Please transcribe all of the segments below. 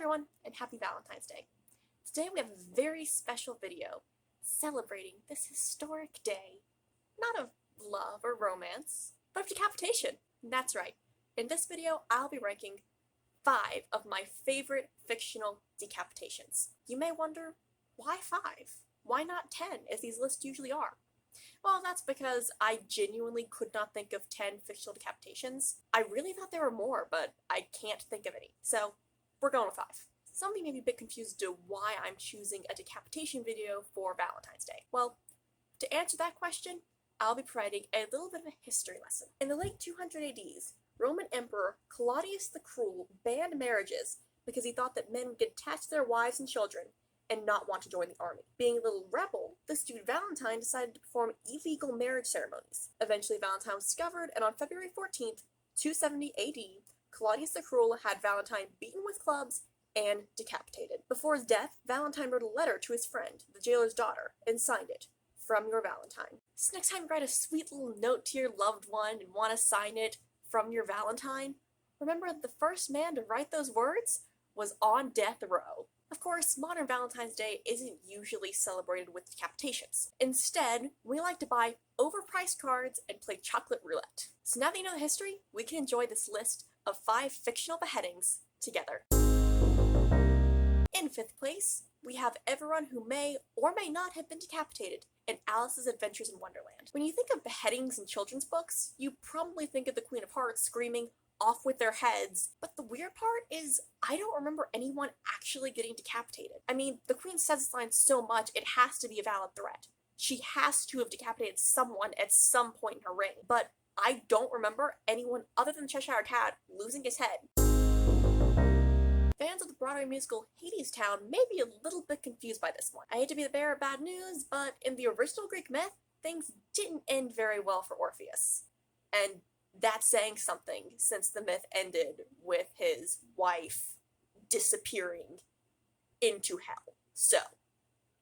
everyone, and happy Valentine's Day. Today we have a very special video celebrating this historic day, not of love or romance, but of decapitation. And that's right, in this video I'll be ranking 5 of my favorite fictional decapitations. You may wonder, why 5? Why not 10, as these lists usually are? Well, that's because I genuinely could not think of 10 fictional decapitations. I really thought there were more, but I can't think of any. So, we're going with 5. Some of you may be a bit confused as to why I'm choosing a decapitation video for Valentine's Day. Well, to answer that question, I'll be providing a little bit of a history lesson. In the late 200 ADs, Roman Emperor Claudius the Cruel banned marriages because he thought that men would get attached to their wives and children and not want to join the army. Being a little rebel, this dude Valentine decided to perform illegal marriage ceremonies. Eventually Valentine was discovered, and on February 14th, 270 AD, Claudius the Cruel had Valentine beaten with clubs and decapitated. Before his death, Valentine wrote a letter to his friend, the jailer's daughter, and signed it, "From your Valentine." So next time you write a sweet little note to your loved one and want to sign it, "From your Valentine," remember that the first man to write those words was on death row. Of course, modern Valentine's Day isn't usually celebrated with decapitations. Instead, we like to buy overpriced cards and play chocolate roulette. So now that you know the history, we can enjoy this list of 5 fictional beheadings together. In 5th place, we have everyone who may or may not have been decapitated in Alice's Adventures in Wonderland. When you think of beheadings in children's books, you probably think of the Queen of Hearts screaming, "Off with their heads," but the weird part is I don't remember anyone actually getting decapitated. I mean, the Queen says this line so much it has to be a valid threat. She has to have decapitated someone at some point in her reign, but I don't remember anyone other than the Cheshire Cat losing his head. Fans of the Broadway musical Hadestown may be a little bit confused by this one. I hate to be the bearer of bad news, but in the original Greek myth, things didn't end very well for Orpheus. And that's saying something, since the myth ended with his wife disappearing into hell. So,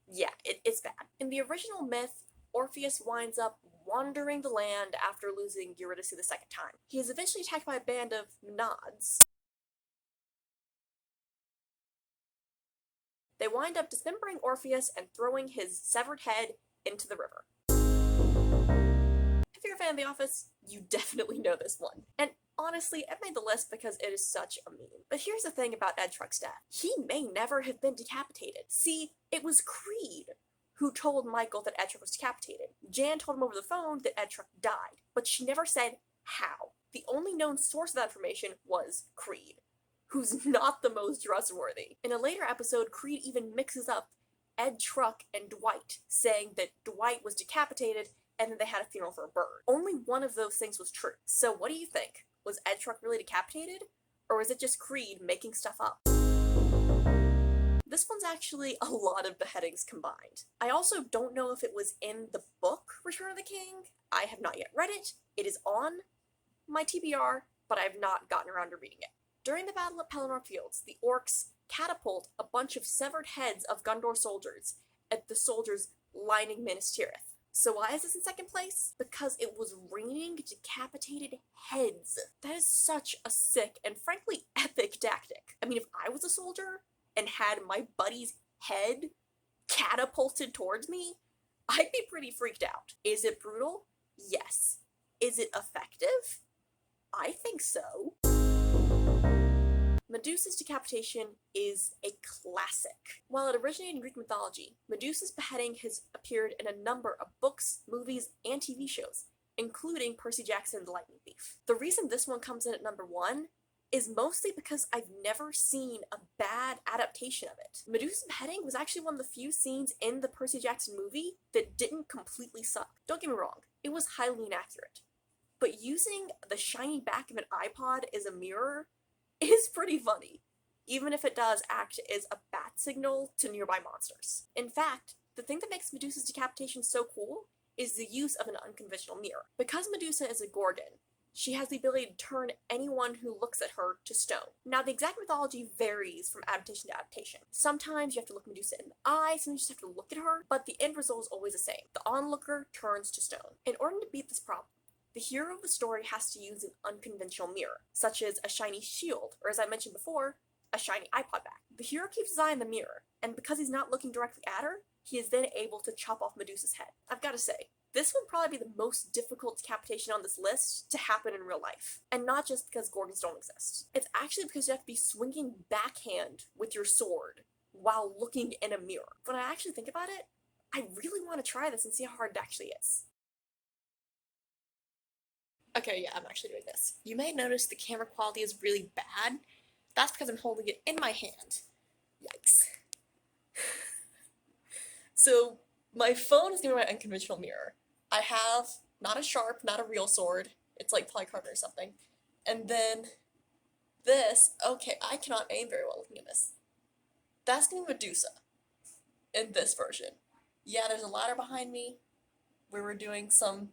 yeah, it's bad. In the original myth, Orpheus winds up wandering the land after losing Eurydice the second time. He is eventually attacked by a band of Nods. They wind up dismembering Orpheus and throwing his severed head into the river. If you're a fan of The Office, you definitely know this one. And honestly, it made the list because it is such a meme. But here's the thing about Ed Truck's death. He may never have been decapitated. See, it was Creed who told Michael that Ed Truck was decapitated. Jan told him over the phone that Ed Truck died, but she never said how. The only known source of that information was Creed, who's not the most trustworthy. In a later episode, Creed even mixes up Ed Truck and Dwight, saying that Dwight was decapitated and then they had a funeral for a bird. Only one of those things was true. So what do you think? Was Ed Truck really decapitated? Or was it just Creed making stuff up? This one's actually a lot of beheadings combined. I also don't know if it was in the book Return of the King. I have not yet read it. It is on my TBR, but I have not gotten around to reading it. During the Battle of Pelennor Fields, the orcs catapult a bunch of severed heads of Gondor soldiers at the soldiers lining Minas Tirith. So why is this in 2nd place? Because it was raining decapitated heads. That is such a sick and frankly epic tactic. I mean, if I was a soldier and had my buddy's head catapulted towards me, I'd be pretty freaked out. Is it brutal? Yes. Is it effective? I think so. Medusa's decapitation is a classic. While it originated in Greek mythology, Medusa's beheading has appeared in a number of books, movies, and TV shows, including Percy Jackson and the Lightning Thief. The reason this one comes in at number 1 is mostly because I've never seen a bad adaptation of it. Medusa's beheading was actually one of the few scenes in the Percy Jackson movie that didn't completely suck. Don't get me wrong, it was highly inaccurate. But using the shiny back of an iPod as a mirror is pretty funny, even if it does act as a bat signal to nearby monsters. In fact, the thing that makes Medusa's decapitation so cool is the use of an unconventional mirror. Because Medusa is a Gorgon, she has the ability to turn anyone who looks at her to stone. Now, the exact mythology varies from adaptation to adaptation. Sometimes you have to look Medusa in the eye, sometimes you just have to look at her, but the end result is always the same. The onlooker turns to stone. In order to beat this problem, the hero of the story has to use an unconventional mirror, such as a shiny shield, or as I mentioned before, a shiny iPod back. The hero keeps his eye on the mirror, and because he's not looking directly at her, he is then able to chop off Medusa's head. I've got to say, this would probably be the most difficult decapitation on this list to happen in real life. And not just because Gorgons don't exist. It's actually because you have to be swinging backhand with your sword while looking in a mirror. When I actually think about it, I really want to try this and see how hard it actually is. Okay, yeah, I'm actually doing this. You may notice the camera quality is really bad. That's because I'm holding it in my hand. Yikes. So, my phone is giving me my unconventional mirror. I have not a sharp, not a real sword. It's like polycarbonate or something. And then this, okay, I cannot aim very well looking at this. That's gonna be Medusa in this version. Yeah, there's a ladder behind me where we're doing some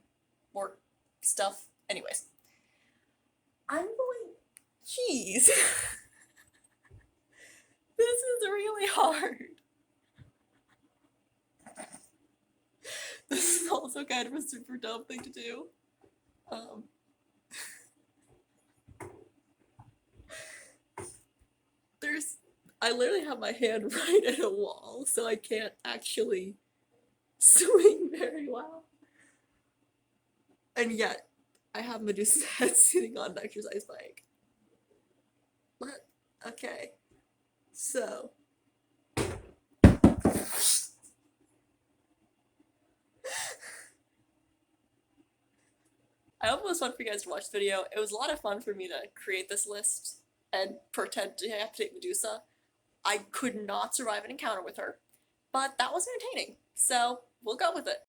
more stuff. Anyways, I'm going, jeez. This is really hard. This is also kind of a super dumb thing to do. I literally have my hand right at a wall, so I can't actually swing very well. And yet, I have Medusa's head sitting on an exercise bike. What? Okay. So. I hope it was fun for you guys to watch the video. It was a lot of fun for me to create this list and pretend to decapitate Medusa. I could not survive an encounter with her, but that was entertaining, so we'll go with it.